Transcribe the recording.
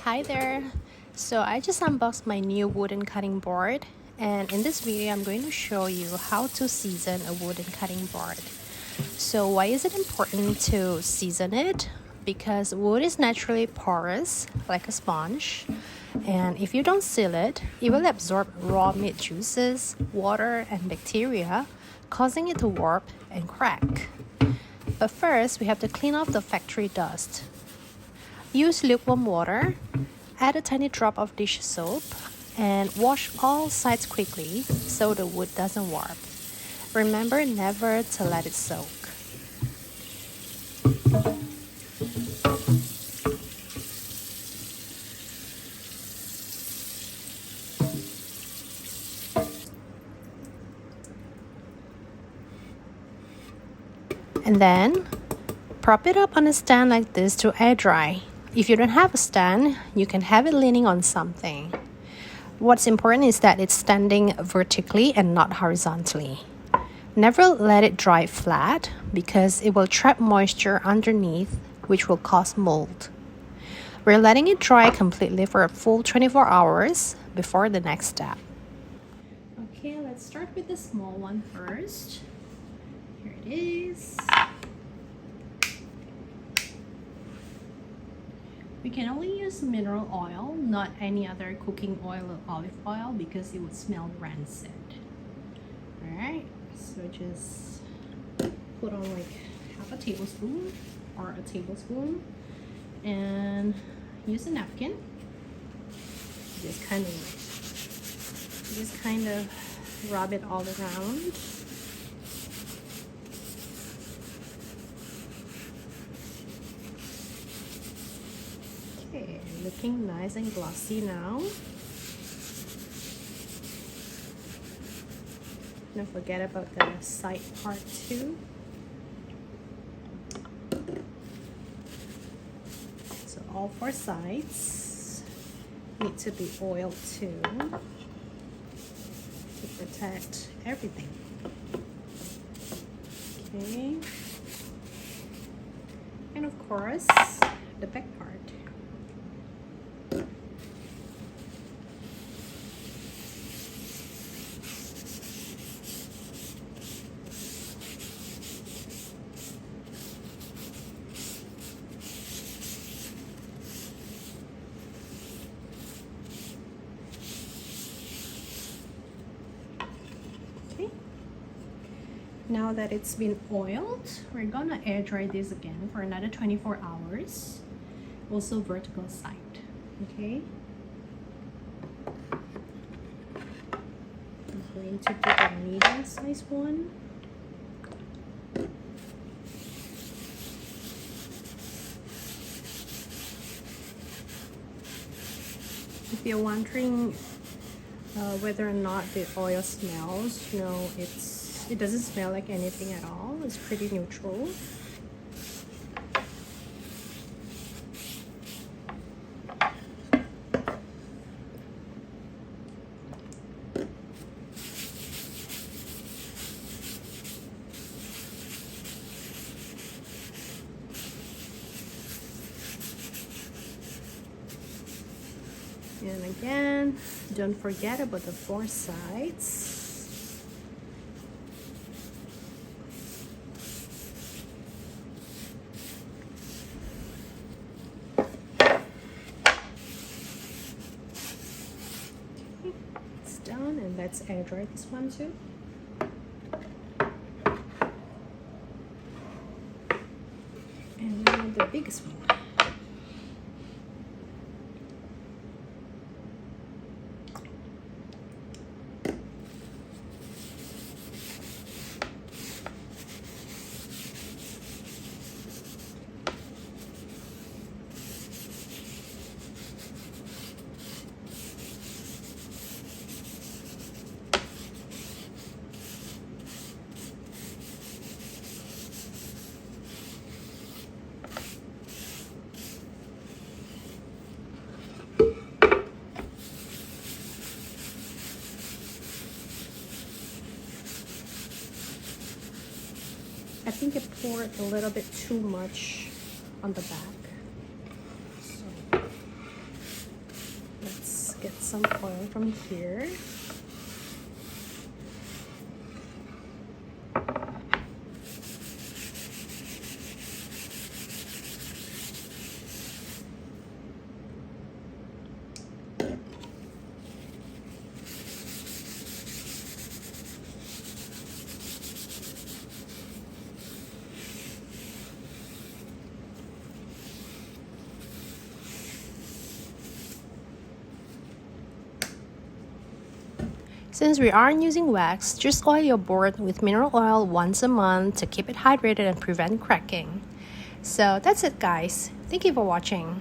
Hi there. So I just unboxed my new wooden cutting board, and in this video I'm going to show you how to season a wooden cutting board. So why is it important to season it? Because wood is naturally porous like a sponge, and if you don't seal it, it will absorb raw meat juices, water and bacteria, causing it to warp and crack. But first we have to clean off the factory dust. Use lukewarm water, add a tiny drop of dish soap, and wash all sides quickly so the wood doesn't warp. Remember never to let it soak. And then, prop it up on a stand like this to air dry. If you don't have a stand, you can have it leaning on something. What's important is that it's standing vertically and not horizontally. Never let it dry flat because it will trap moisture underneath, which will cause mold. We're letting it dry completely for a full 24 hours before the next step. Okay, let's start with the small one first. Here it is. We can only use mineral oil, not any other cooking oil or olive oil because it would smell rancid. Alright, so just put on like half a tablespoon or a tablespoon and use a napkin. Just kind of rub it all around. Okay, looking nice and glossy now. Don't forget about the side part too. So all four sides need to be oiled too to protect everything. Okay, and of course the back part. Now that it's been oiled, we're gonna air dry this again for another 24 hours. Also vertical side, okay? I'm going to put a medium size one. If you're wondering whether or not the oil smells, no, it doesn't smell like anything at all. It's pretty neutral. And again, don't forget about the four sides. It's done, and let's air dry this one too. And now the biggest one. I think it poured a little bit too much on the back. So get some oil from here. Since we aren't using wax, just oil your board with mineral oil once a month to keep it hydrated and prevent cracking. So that's it, guys. Thank you for watching.